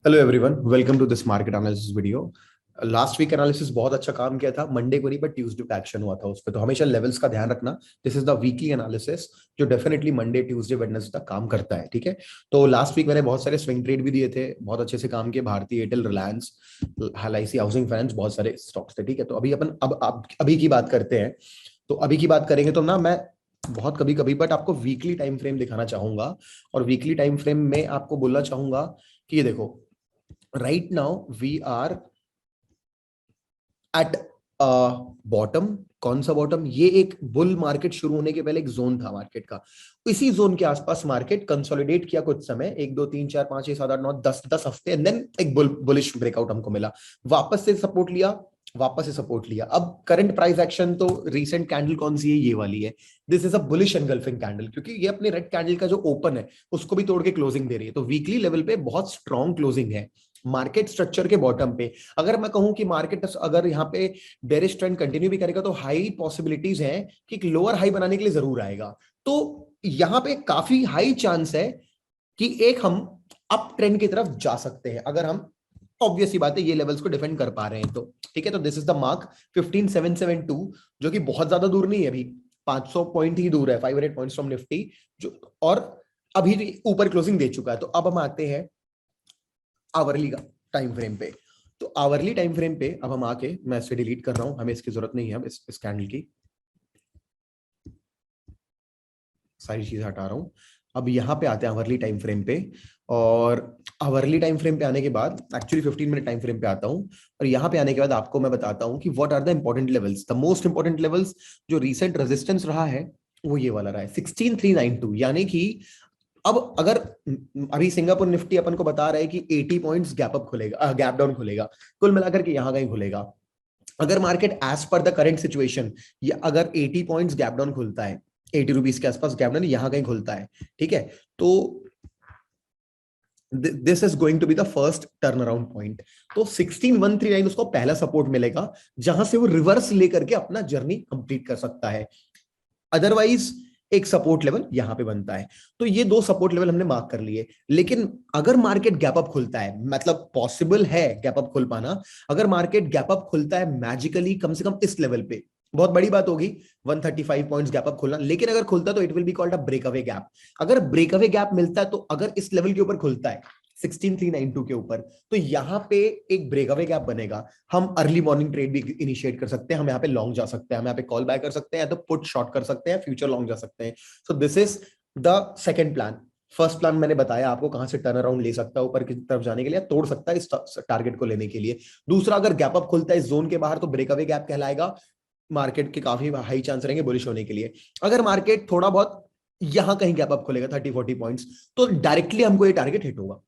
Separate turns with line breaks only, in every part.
Hello everyone, welcome to this market analysis video. Last week analysis बहुत अच्छा काम किया था। मंडे को नहीं बट ट्यूसडे पे एक्शन हुआ था उस पे, तो हमेशा लेवल्स का ध्यान रखना। This is the weekly analysis जो डेफिनेटली मंडे ट्यूसडे वेडनेसडे तक काम करता है। ठीक है, तो लास्ट वीक मैंने बहुत सारे स्विंग ट्रेड भी दिए थे, बहुत अच्छे से काम किए। भारतीय Airtel, Reliance, LIC housing finance, बहुत सारे स्टॉक्स थे। ठीक है, तो अभी अपन अब अभी की बात करते हैं। तो अभी की बात करेंगे तो ना मैं बहुत कभी कभी बट आपको वीकली टाइम फ्रेम दिखाना चाहूंगा। और वीकली टाइम फ्रेम में आपको बोलना चाहूंगा कि ये देखो, right now we are at bottom. कौन सा बॉटम? ये एक बुल मार्केट शुरू होने के पहले एक जोन था मार्केट का। इसी जोन के आसपास मार्केट कंसोलिडेट किया कुछ समय, 1 2 3 4 5 6 7 8 9 10 हफ्ते, एंड देन एक बुलिश ब्रेकआउट हमको मिला। वापस से सपोर्ट लिया, वापस से सपोर्ट लिया। अब करंट प्राइस एक्शन तो रीसेंट कैंडल कौन सी है? ये वाली है। This is a bullish engulfing candle, क्योंकि ये अपने रेड कैंडल का जो ओपन है उसको भी तोड़ के क्लोजिंग दे रही है। तो वीकली लेवल पे बहुत स्ट्रॉन्ग क्लोजिंग है मार्केट स्ट्रक्चर के बॉटम पे। अगर मैं कहूं कि मार्केट अगर यहाँ पे बेरिश ट्रेंड कंटिन्यू भी करेगा तो हाई पॉसिबिलिटीज है कि एक लोअर हाई बनाने के लिए जरूर आएगा। तो यहां पे काफी हाई चांस है कि एक हम अप ट्रेंड की तरफ जा सकते हैं, अगर हम ऑब्वियस ही बात है ये लेवल्स को डिफेंड कर पा रहे हैं तो। ठीक है, तो दिस इज द मार्क 15772, जो कि बहुत ज्यादा दूर नहीं है अभी, 500 पॉइंट ही दूर है, 500 पॉइंट्स फ्रॉम निफ्टी जो। और अभी ऊपर क्लोजिंग दे चुका है। तो अब हम आते हैं आवरली का टाइम फ्रेम पे। तो आवरली टाइम फ्रेम पे अब हम आके, मैं इसे डिलीट कर रहा हूं, हमें इसकी जरूरत नहीं है अब इस कैंडल की, सारी चीजें हटा रहा हूं। अब यहाँ पे आते हैं आवरली टाइम फ्रेम पे। और आवरली टाइम फ्रेम पे आने के बाद एक्चुअली 15 मिनट टाइम फ्रेम पे आता हूँ। और यहाँ पे आने के बाद आपको मैं बताता हूँ कि what are the important levels, the most important levels. जो रिसेंट रेजिस्टेंस रहा है वो ये वाला रहा है 16392, यानी कि अब अगर अभी सिंगापुर निफ्टी अपन को बता रहा है कि 80 पॉइंट्स गैप अप खुलेगा, गैप डाउन खुलेगा, कुल मिलाकर के यहां कहीं खुलेगा। अगर market as per the current situation, या अगर 80 पॉइंट्स गैप डाउन खुलता है, 80 रुपीज के आसपास गैप डाउन यहां कहीं खुलता है, ठीक है, तो this is going to be the first turn around point. तो 16139 उसको पहला सपोर्ट मिलेगा, जहां से वो रिवर्स लेकर के अपना जर्नी कंप्लीट कर सकता है। अदरवाइज एक सपोर्ट लेवल यहां पे बनता है। तो ये दो सपोर्ट लेवल हमने मार्क कर लिए। लेकिन अगर मार्केट गैप अप खुलता है, मतलब पॉसिबल है गैप अप खुल पाना, अगर मार्केट गैप अप खुलता है मैजिकली कम से कम इस लेवल पे, बहुत बड़ी बात होगी 135 पॉइंट्स गैप अप खुलना, लेकिन अगर खुलता तो it will be called a breakaway gap. अगर ब्रेकअवे गैप मिलता है, तो अगर इस लेवल के ऊपर खुलता है 16392 के ऊपर, तो यहां पे एक ब्रेकअवे गैप बनेगा। हम अर्ली मॉर्निंग ट्रेड भी इनिशिएट कर सकते हैं, हम यहाँ पे लॉन्ग जा सकते हैं, हम यहाँ पे कॉल बाय कर सकते हैं, या तो पुट शॉर्ट कर सकते हैं, फ्यूचर लॉन्ग जा सकते हैं। So this is the second plan. First plan मैंने बताया आपको कहां से टर्न अराउंड ले सकता है ऊपर की तरफ जाने के लिए, तोड़ सकता है इस टारगेट को लेने के लिए। दूसरा, अगर गैप अप खुलता है इस जोन के बाहर, तो ब्रेकअवे गैप कहलाएगा। मार्केट के काफी हाई चांस रहेंगे बुलिश होने के लिए। अगर मार्केट थोड़ा बहुत यहां कहीं गैप अप खुलेगा 30-40 पॉइंट्स, तो डायरेक्टली हमको ये टारगेट हिट होगा।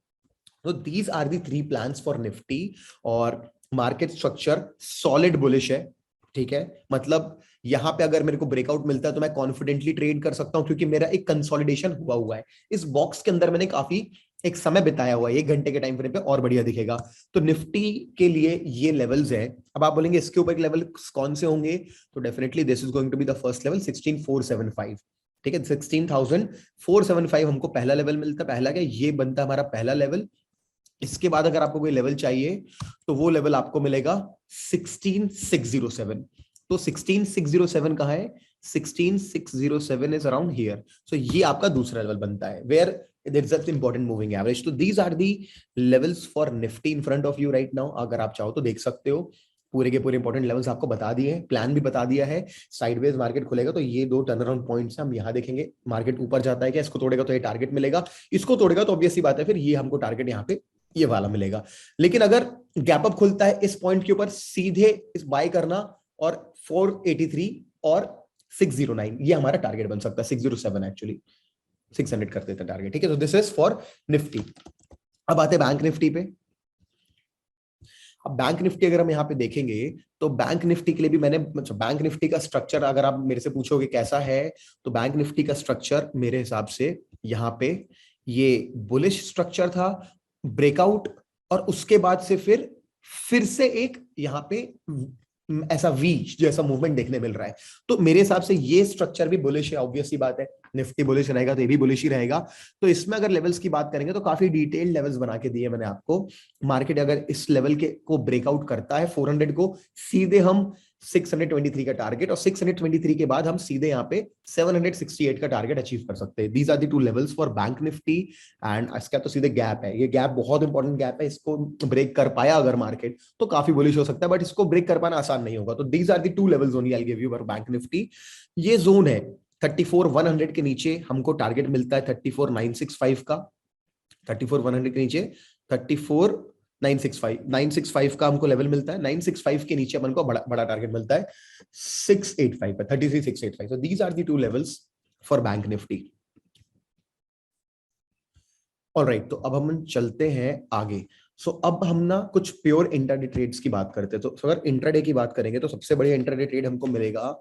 तो these are the three plans for Nifty. और मार्केट स्ट्रक्चर सॉलिड बुलिश है। ठीक है, मतलब यहां पे अगर मेरे को ब्रेकआउट मिलता है तो मैं कॉन्फिडेंटली ट्रेड कर सकता हूं, क्योंकि मेरा एक कंसोलिडेशन हुआ हुआ है। इस बॉक्स के अंदर मैंने काफी एक समय बिताया हुआ है, 1 घंटे के टाइम फ्रेम पे और बढ़िया दिखेगा। तो निफ्टी के लिए ये लेवल्स है। अब आप बोलेंगे इसके ऊपर लेवल कौन से होंगे, तो definitely this is going to be the first level 16475। ठीक है, 16475 हमको पहला लेवल मिलता है। पहला क्या, ये बनता है हमारा पहला लेवल। इसके बाद अगर आपको कोई लेवल चाहिए तो वो लेवल आपको मिलेगा 16607। तो 16607 कहां है? 16607 इज अराउंड हियर। सो ये आपका दूसरा लेवल बनता है, where there is an important moving average. तो these are the levels for Nifty in front of you right now. अगर आप चाहो तो देख सकते हो, पूरे के पूरे इंपॉर्टेंट लेवल्स आपको बता दिए हैं, प्लान भी बता दिया है। साइडवेज मार्केट खुलेगा तो ये दो टर्न अराउंड पॉइंट्स हम यहां देखेंगे। मार्केट ऊपर जाता है क्या, इसको तोड़ेगा तो ये टारगेट मिलेगा, इसको तोड़ेगा तो ऑब्वियस सी बात है फिर ये हमको टारगेट यहाँ पे ये वाला मिलेगा। लेकिन अगर गैप अप खुलता है इस पॉइंट के ऊपर, सीधे इस बाय करना, और 483 और 609 ये हमारा टारगेट बन सकता है। 607 एक्चुअली 600 कर देता टारगेट। ठीक है, तो दिस इज फॉर निफ्टी। अब आते हैं बैंक निफ्टी पे। अब बैंक निफ्टी अगर हम यहाँ पे देखेंगे, तो बैंक निफ्टी के लिए भी मैंने, बैंक निफ्टी का स्ट्रक्चर अगर आप मेरे से पूछोगे कैसा है, तो बैंक निफ्टी का स्ट्रक्चर मेरे हिसाब से यहाँ पे ये बुलिश स्ट्रक्चर था, ब्रेकआउट, और उसके बाद से फिर से एक यहाँ पे ऐसा वी जैसा मूवमेंट देखने मिल रहा है। तो मेरे हिसाब से ये स्ट्रक्चर भी बुलिश है, ऑब्वियस सी बात है। निफ्टी बुलिश रहेगा तो ये भी बुलिश ही रहेगा। तो इसमें अगर लेवल्स की बात करेंगे तो काफी डिटेल्ड लेवल्स बना के दिए मैंने आपको। मार्केट अगर इस लेवल के को ब्रेकआउट करता है 400 को, सीधे हम 623 का टारगेट, और 623 के बाद हम सीधे यहाँ पे 768 का टारगेट अचीव कर सकते हैं। These are the two levels for bank Nifty. And इसका तो सीधे गैप है, ये गैप बहुत इंपॉर्टेंट गैप है। इसको ब्रेक कर पाया अगर मार्केट तो काफी बुलिश हो सकता है, बट इसको ब्रेक कर पाना आसान नहीं होगा। तो these are the two levels only I give you for bank Nifty. ये जोन है 34,100 के नीचे हमको टारगेट मिलता है 34,965 का। 34,100 के नीचे 34,965 का हमको लेवल मिलता है। 965 के नीचे अपन को बड़ा बड़ा टारगेट मिलता है 685 पर, 33,685। So these are the two levels for bank Nifty. Alright, तो अब हम चलते हैं आगे। अब हम ना कुछ प्योर इंट्राडे ट्रेड्स की बात करते हैं। तो अगर इंट्राडे की बात करेंगे तो सबसे बढ़िया इंट्राडे ट्रेड हमको मिलेगा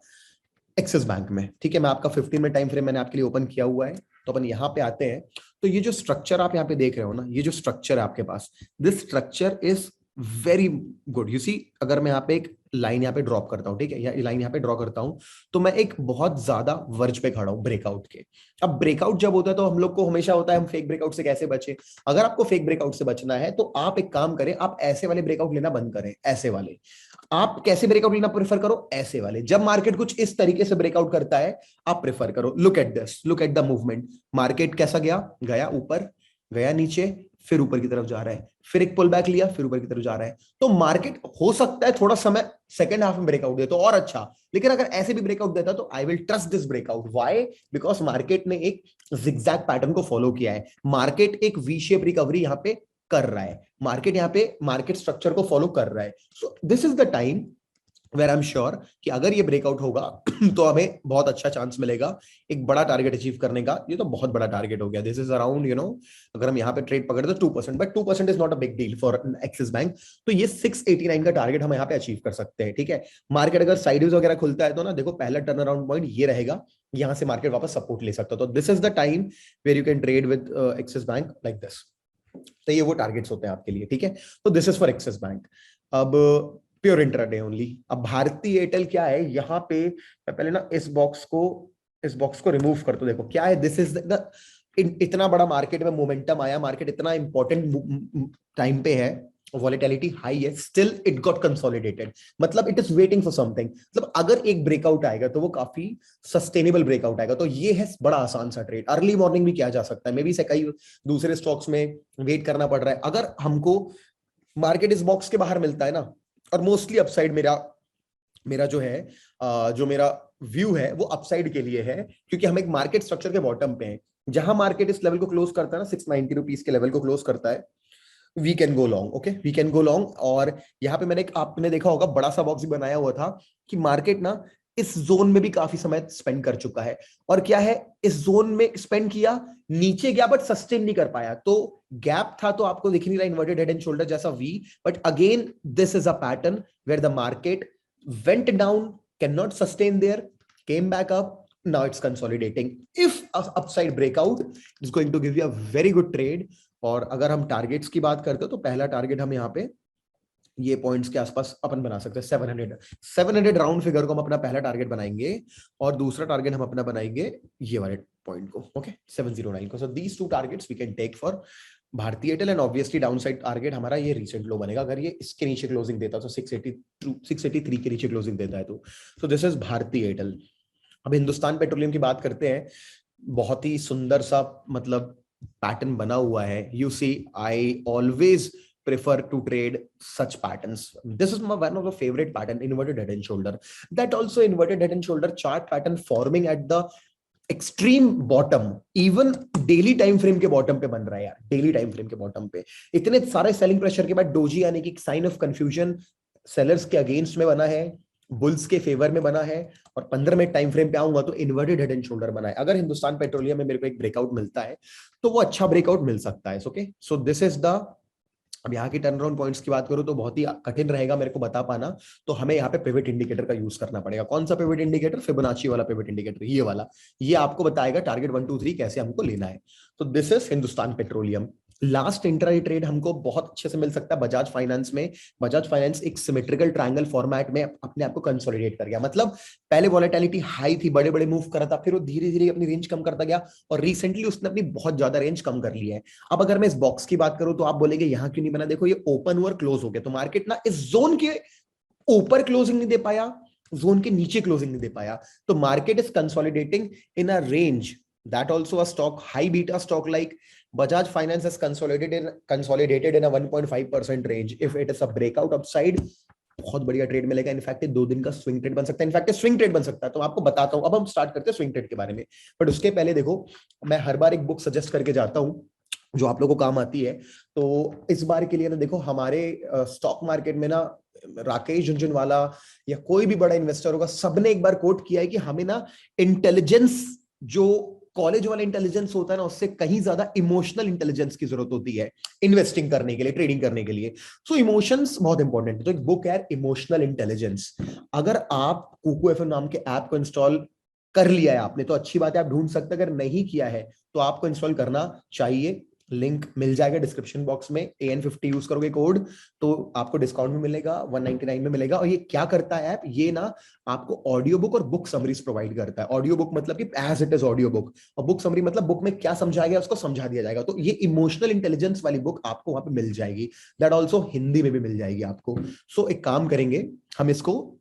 एक्सिस बैंक में। ठीक है, मैं आपका 15 मिनट टाइम फ्रेम मैंने आपके लिए ओपन किया हुआ है। तो अपन यहाँ पे आते हैं। तो ये जो स्ट्रक्चर आप यहाँ पे देख रहे हो ना, ये जो स्ट्रक्चर है आपके पास, this structure is very good. You see, अगर मैं यहाँ पे एक लाइन यहाँ पे ड्रॉप करता हूँ, ठीक है, या लाइन यहाँ पे ड्रॉ करता हूँ, तो मैं एक बहुत ज्यादा वर्ज पे खड़ा हूँ ब्रेकआउट के। अब ब्रेकआउट जब होता है तो हम लोग को हमेशा होता है हम फेक ब्रेकआउट से कैसे बचे। अगर आपको फेक ब्रेकआउट से बचना है तो आप एक काम करें, आप ऐसे वाले ब्रेकआउट लेना बंद करें। ऐसे वाले आप कैसे ब्रेकआउट लेना प्रेफर करो? ऐसे वाले। जब मार्केट कुछ इस तरीके से ब्रेकआउट करता है आप प्रेफर करो, look at this, look at the movement. Market कैसा गया, गया ऊपर, गया नीचे, फिर ऊपर की तरफ जा रहा है, फिर एक पुल बैक लिया, फिर ऊपर की तरफ जा रहा है। तो मार्केट हो सकता है थोड़ा समय सेकंड हाफ में ब्रेकआउट दे तो और अच्छा, लेकिन अगर ऐसे भी ब्रेकआउट देता तो I will trust this breakout. Why? Because market ने एक जिगजैग पैटर्न को फॉलो किया है। मार्केट एक वी शेप रिकवरी यहां पे कर रहा है। मार्केट यहाँ पे मार्केट स्ट्रक्चर को फॉलो कर रहा है। So this is the time where I am sure कि अगर ये ब्रेकआउट होगा तो हमें बहुत अच्छा चांस मिलेगा एक बड़ा टारगेट अचीव करने का। ये तो बहुत बड़ा टारगेट हो गया। दिस इज अराउंड अगर हम यहाँ पे ट्रेड पकड़े तो 2%, but 2% is not a big deal for axis bank. तो ये 689 का टारगेट हम यहाँ पे अचीव कर सकते हैं। ठीक है, मार्केट अगर साइडवेज वगैरह खुलता है तो ना देखो, पहला टर्न अराउंड पॉइंट ये रहेगा, यहां से मार्केट वापस सपोर्ट ले सकता है। तो this is the time where you can trade with Axis bank like this. तो ये वो टारगेट्स होते हैं आपके लिए। ठीक है, तो this is for axis bank. अब प्योर इंट्राडे ओनली। अब भारतीय एयरटेल क्या है, यहाँ पे मैं पहले ना इस बॉक्स को रिमूव कर दो। देखो क्या है, दिस इज द इतना बड़ा मार्केट में मोमेंटम आया, मार्केट इतना इंपॉर्टेंट टाइम पे है, वॉलेटिलिटी हाई है, स्टिल इट गॉट कंसोलिडेटेड। मतलब it is waiting for something. मतलब अगर एक ब्रेकआउट आएगा तो वो काफी सस्टेनेबल ब्रेकआउट आएगा। तो ये है बड़ा आसान सा ट्रेड, अर्ली मॉर्निंग भी किया जा सकता है। मे बी से कई दूसरे स्टॉक्स में वेट करना पड़ रहा है। अगर हमको मार्केट इस बॉक्स के बाहर मिलता है ना, और मोस्टली अपसाइड मेरा जो है जो मेरा व्यू है वो अपसाइड के लिए है, क्योंकि हम एक मार्केट स्ट्रक्चर के बॉटम पे हैं। जहां मार्केट इस लेवल को क्लोज करता है ना, 690 रुपीज के लेवल को क्लोज करता है, we can go long. Okay, we can go long. और यहाँ पे मैंने आपने देखा होगा बड़ा सा बॉक्स भी बनाया हुआ था कि मार्केट ना इस जोन में भी काफी समय स्पेंड कर चुका है। और क्या है, इस जोन में स्पेंड किया, नीचे गया बट सस्टेन नहीं कर पाया। तो गैप था तो आपको दिख नहीं रहा इन्वर्टेड हेड एंड शोल्डर जैसा V, but again this is a pattern where the market went down, can not sustain there, came back up, now it's consolidating. If upside breakout is going to give you a very good trade. और अगर हम targets की बात करते हो तो पहला target हम यहाँ पे ये पॉइंट्स के आसपास अपन बना सकते हैं 700 राउंड फिगर को हम अपना पहला टारगेट बनाएंगे, और दूसरा टारगेट हम अपना बनाएंगे ये वाले पॉइंट को, ओके, 709 को। So these two targets we can take for Bharatiya Airtel. And obviously downside target हमारा ये रीसेंट लो बनेगा अगर ये इसके नीचे क्लोजिंग देता तो 683 के नीचे क्लोजिंग देता है तो। सो दिस इज भारतीय एयरटेल। अब हिंदुस्तान पेट्रोलियम की बात करते हैं। बहुत ही सुंदर सा मतलब पैटर्न बना हुआ है। You see, I always prefer to trade such patterns. This is one of the favorite pattern, inverted head and shoulder. That also inverted head and shoulder chart pattern forming at the extreme bottom, even daily time frame के bottom पे बन रहा है यार। daily time frame के bottom पे इतने सारे selling pressure के बाद डोजी आने की sign of confusion sellers के against में बना है, बुल्स के फेवर में बना है, और 15 मिनट टाइम फ्रेम पे आऊंगा तो इन्वर्टेड हेड एंड शोल्डर बना है। अगर हिंदुस्तान पेट्रोलियम में मेरे को एक ब्रेकआउट मिलता है तो वो अच्छा ब्रेकआउट मिल सकता है। Okay, so this is the. अब यहाँ की टर्न अराउंड पॉइंट्स की बात करूं तो बहुत ही कठिन रहेगा मेरे को बता पाना, तो हमें यहाँ पे पिवट इंडिकेटर का यूज करना पड़ेगा। कौन सा पिवट इंडिकेटर? फिबोनाची वाला पिवट इंडिकेटर, ये वाला। ये आपको बताएगा टारगेट 1 2 3 कैसे हमको लेना है। तो this is Hindustan petroleum. Last intraday trade हमको बहुत अच्छे से मिल सकता है बजाज फाइनेंस में। बजाज फाइनेंस एक सिमेट्रिकल ट्रायंगल फॉर्मेट में अपने आप को कंसोलिडेट कर गया। मतलब पहले वॉलेटिलिटी हाई थी, बड़े बड़े मूव कर रहा था, फिर वो धीरे धीरे अपनी रेंज कम करता गया और रिसेंटली उसने अपनी बहुत ज्यादा रेंज कम कर ली है। अब अगर मैं इस बॉक्स की बात करूं तो आप बोलेंगे यहां क्यों नहीं बना, देखो ये ओपन हुआ क्लोज हो गया, तो मार्केट ना इस जोन के ऊपर क्लोजिंग नहीं दे पाया, जोन के नीचे क्लोजिंग नहीं दे पाया, तो market is consolidating in a range. That also a stock, high beta stock like Bajaj Finance has consolidated in a 1.5% range. If it is a breakout upside, बहुत बढ़िया ट्रेड मिलेगा। इनफैक्ट 2 दिन का स्विंग ट्रेड बन सकता है, in fact swing trade बन सकता है। तो आपको बताता हूं, अब हम स्टार्ट करते हैं स्विंग ट्रेड के बारे में। बट उसके पहले देखो, मैं हर बार एक बुक सजेस्ट करके जाता हूं जो आप लोगों को काम आती है। तो इस बार के लिए ना देखो, हमारे स्टॉक मार्केट में ना राकेश झुनझुनवाला या कोई भी बड़ा इन्वेस्टर होगा, सबने एक बार कोट किया है कि हमें ना इंटेलिजेंस, जो कॉलेज वाला इंटेलिजेंस होता है ना, उससे कहीं ज्यादा इमोशनल इंटेलिजेंस की जरूरत होती है इन्वेस्टिंग करने के लिए, ट्रेडिंग करने के लिए। सो इमोशंस बहुत इंपॉर्टेंट है। तो एक बुक है इमोशनल इंटेलिजेंस। अगर आप कुकू एफएम नाम के ऐप को इंस्टॉल कर लिया है आपने तो अच्छी बात है, आप ढूंढ सकते हैं। अगर नहीं किया है तो आपको इंस्टॉल करना चाहिए। लिंक मिल जाएगा डिस्क्रिप्शन बॉक्स में। AN50 यूज करोगे कोड तो आपको डिस्काउंट भी मिलेगा, 199 में मिलेगा। और ये क्या करता है ऐप, ये ना आपको ऑडियो बुक और बुक समरीज प्रोवाइड करता है। ऑडियो बुक मतलब कि as it is audio book, और बुक समरी मतलब बुक में क्या समझाया गया उसको समझा दिया जाएगा। तो ये इमोशनल इंटेलिजेंस वाली बुक आपको वहां पे मिल जाएगी। दैट ऑल्सो हिंदी में भी मिल जाएगी आपको। सो एक काम करेंगे हम इसको,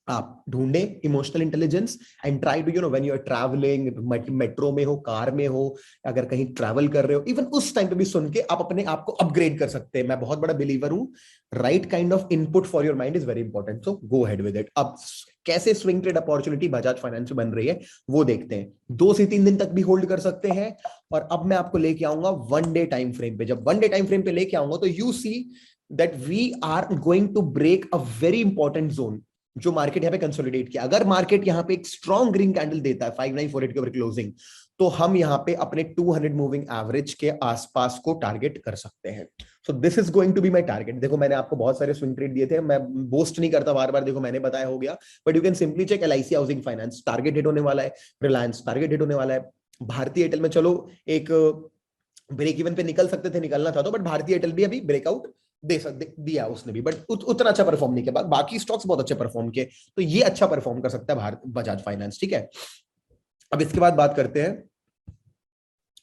आप ढूंढे emotional intelligence and try to when you are travelling, metro में हो, कार में हो, अगर कहीं ट्रैवल कर रहे हो, इवन उस टाइम पे भी सुन के आप अपने आप को अपग्रेड कर सकते हैं। मैं बहुत बड़ा बिलीवर हूं, right kind of input for your mind is very important. So go head with it. अब कैसे swing trade opportunity Bajaj finance में बन रही है वो देखते हैं। 2 से 3 दिन तक भी होल्ड कर सकते हैं। और अब मैं आपको लेके आऊंगा 1 डे टाइम फ्रेम पे। जब 1 डे टाइम फ्रेम पे लेके आऊंगा तो you see that we are going to break a very important zone जो मार्केट यहाँ पे कंसोलिडेट किया। अगर मार्केट यहाँ पे एक स्ट्रॉन्ग ग्रीन कैंडल देता है 5948 के ऊपर क्लोजिंग, तो हम यहाँ पे अपने 200 मूविंग एवरेज के आसपास को टारगेट कर सकते हैं। So this is going to be my target. देखो मैंने आपको बहुत सारे स्विंग ट्रेड दिए थे, मैं बोस्ट नहीं करता बार बार, देखो मैंने बताया हो गया। But you can simply check LIC housing finance target hit होने वाला है, रिलायंस टारगेट हिट होने वाला है, भारतीय एयरटेल में चलो एक ब्रेक इवन पे निकल सकते थे, निकलना था तो, बट भारतीय एयरटेल भी अभी ब्रेकआउट दे सकते, दिया उसने भी, बट उतना अच्छा परफॉर्म नहीं किया। बाकी स्टॉक्स बहुत अच्छे परफॉर्म किए, तो ये अच्छा परफॉर्म कर सकता है भारत बजाज फाइनेंस। ठीक है, अब इसके बाद बात करते हैं,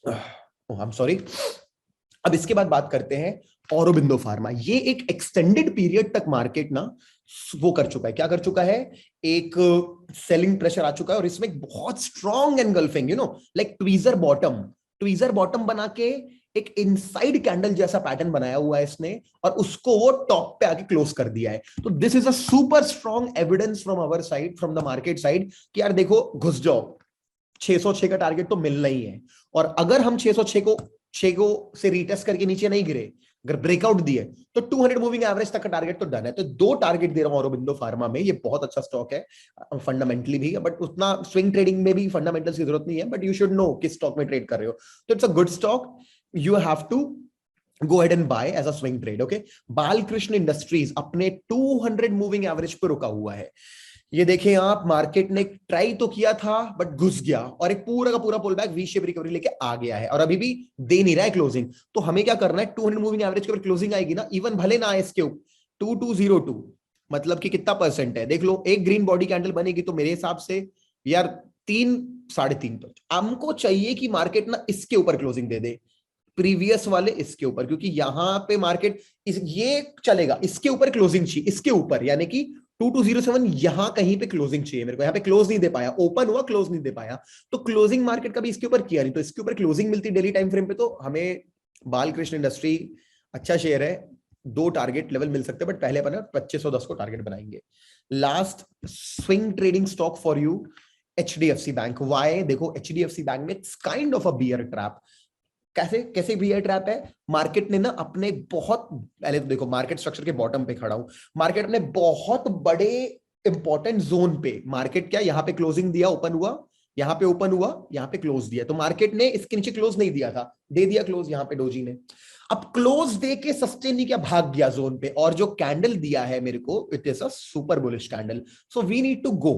आई एम सॉरी, अब इसके बाद बात करते हैं औरोबिंदो फार्मा। ये एक एक्सटेंडेड पीरियड तक मार्केट ना वो कर चुका है, क्या कर चुका है, एक सेलिंग प्रेशर आ चुका है और इसमें बहुत strong engulfing, like tweezer bottom बना के एक इनसाइड कैंडल जैसा पैटर्न बनाया हुआ है इसने, और उसको वो टॉप पे आके क्लोज कर दिया है। तो this is a super strong evidence from our side, from the market side, कि यार देखो घुस जाओ, 606 का टारगेट तो मिलना ही है। और अगर हम 606 को से रीटेस्ट करके नीचे नहीं गिरे, अगर ब्रेकआउट दिए, तो 200 मूविंग एवरेज तक का टारगेट तो डन है। तो 2 टारगेट दे रहा हूं औरोबिंदो फार्मा में। ये बहुत अच्छा स्टॉक है फंडामेंटली भी, बट उतना स्विंग ट्रेडिंग में भी फंडामेंटल्स की जरूरत नहीं है, बट यू शुड नो किस स्टॉक में ट्रेड कर रहे हो। तो it's a good stock, you have to go ahead and buy as a swing trade. Okay, Balakrishna industries अपने 200 मूविंग एवरेज पे रुका हुआ है। ये देखें आप, मार्केट ने ट्राई तो किया था बट घुस गया और एक पूरा का पूरा pull back V shape recovery लेके आ गया है, और अभी भी दे नहीं रहा है क्लोजिंग। तो हमें क्या करना है, 200 मूविंग एवरेज के ऊपर क्लोजिंग आएगी ना, इवन भले ना आए इसके ऊपर 2202, मतलब कि कितना परसेंट है देख लो, एक ग्रीन बॉडी कैंडल बनेगी तो मेरे हिसाब से यार 3 3.5, तो हमको चाहिए कि मार्केट ना इसके ऊपर क्लोजिंग दे दे, प्रीवियस वाले इसके ऊपर, क्योंकि यहां पे मार्केट ये चलेगा, इसके ऊपर क्लोजिंग चाहिए, इसके ऊपर, यानी कि 2207 यहां कहीं पे क्लोजिंग चाहिए मेरे को। यहां पे क्लोज नहीं दे पाया, ओपन हुआ क्लोज नहीं दे पाया, तो क्लोजिंग मार्केट का भी इसके ऊपर किया नहीं, तो इसके ऊपर क्लोजिंग मिलती डेली टाइम फ्रेम पे तो हमें बालकृष्ण इंडस्ट्री अच्छा शेयर है। 2 टारगेट लेवल मिल सकते हैं, बट पहले अपन 2510 को टारगेट बनाएंगे। Last swing trading stock for you, HDFC bank. Why, देखो HDFC बैंक में it's kind of a bear trap. कैसे कैसे बियर ट्रैप है, मार्केट ने ना अपने बहुत, पहले तो देखो मार्केट स्ट्रक्चर के बॉटम पे खड़ा हूं, मार्केट ने बहुत बड़े इंपॉर्टेंट जोन पे, मार्केट क्या यहां पे क्लोजिंग दिया, ओपन हुआ, यहां पे ओपन हुआ, यहां पे क्लोज दिया, तो मार्केट ने इसके नीचे क्लोज नहीं दिया था, दे दिया क्लोज यहां पे डोजी ने। अब क्लोज दे के सस्टेन नहीं किया, भाग गया जोन पे, और जो कैंडल दिया है मेरे को, it is a super bullish candle. So we need to go,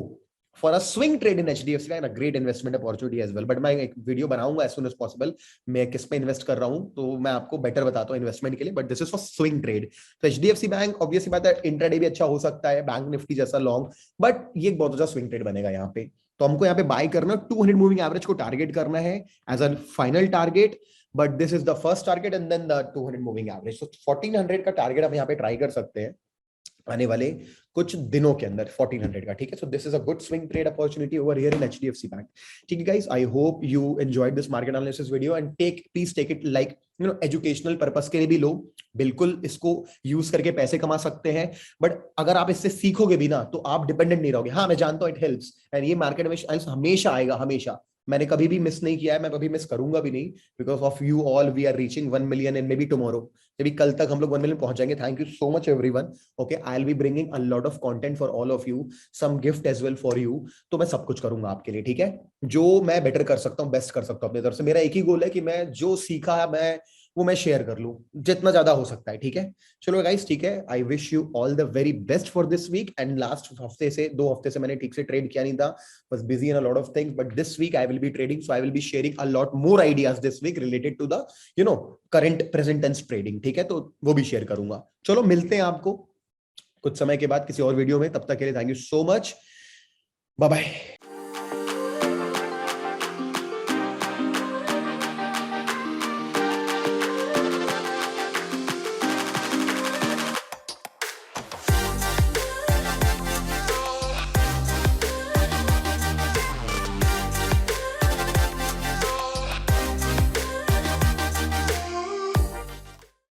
for a swing trade in HDFC Bank, a great investment opportunity as well. But मैं एक वीडियो बनाऊंगा as soon as possible, मैं किस पे इन्वेस्ट कर रहा हूं तो मैं आपको बेटर बताता हूं इन्वेस्टमेंट के लिए. But this is for swing trade. तो HDFC बैंक ऑब्वियसली बात है इंट्राडे भी अच्छा हो सकता है, बैंक निफ्टी जैसा लॉन्ग, बट ये एक बहुत अच्छा स्विंग ट्रेड बनेगा यहाँ पे. तो हमको यहाँ पे बाय करना 200 मूविंग एवरेज को टारगेट करना है as a final target. But this is the first target and then the 200 moving average. तो 1400 का टारगेट हम यहाँ पे ट्राई कर सकते हैं आने वाले कुछ दिनों के अंदर 1400 का. ठीक है, so this is a good swing trade opportunity over here in HDFC bank. ठीक है guys, I hope you enjoyed this market analysis video and please take it like educational purpose के लिए भी लो. बिल्कुल इसको यूज करके पैसे कमा सकते हैं, बट अगर आप इससे सीखोगे भी ना तो आप डिपेंडेंट नहीं रहोगे. हाँ, मैं जानता हूं इट हेल्प्स एंड ये मार्केट में हमेशा आएगा, हमेशा. मैंने कभी भी मिस नहीं किया है, मैं कभी मिस करूंगा भी नहीं. Because of you all we are reaching 1 million and may be tomorrow. जब कल तक हम लोग 1 मिलियन पहुंच जाएंगे. Thank you so much everyone. Okay, I will be bringing a lot of content for all of you, some gift as well for you. तो मैं सब कुछ करूंगा आपके लिए. ठीक है, जो मैं बेटर कर सकता हूँ, बेस्ट कर सकता हूँ अपनी तरफ से. मेरा एक ही गोल है कि मैं जो सीखा है वो मैं शेयर कर लूं जितना ज्यादा हो सकता है. ठीक है, चलो गाइस, ठीक है. I wish you all the very best for this week. And last हफ्ते से 2 हफ्ते से मैंने ठीक से ट्रेड किया नहीं था, was busy in a lot of things, but this week I will be trading, so I will be sharing a lot more ideas this week related to the current present tense trading. ठीक है, तो वो भी share करूंगा. चलो मिलते हैं आपको कुछ समय के बाद किसी और वीडियो में. तब तक के लिए thank you so much. Bye bye.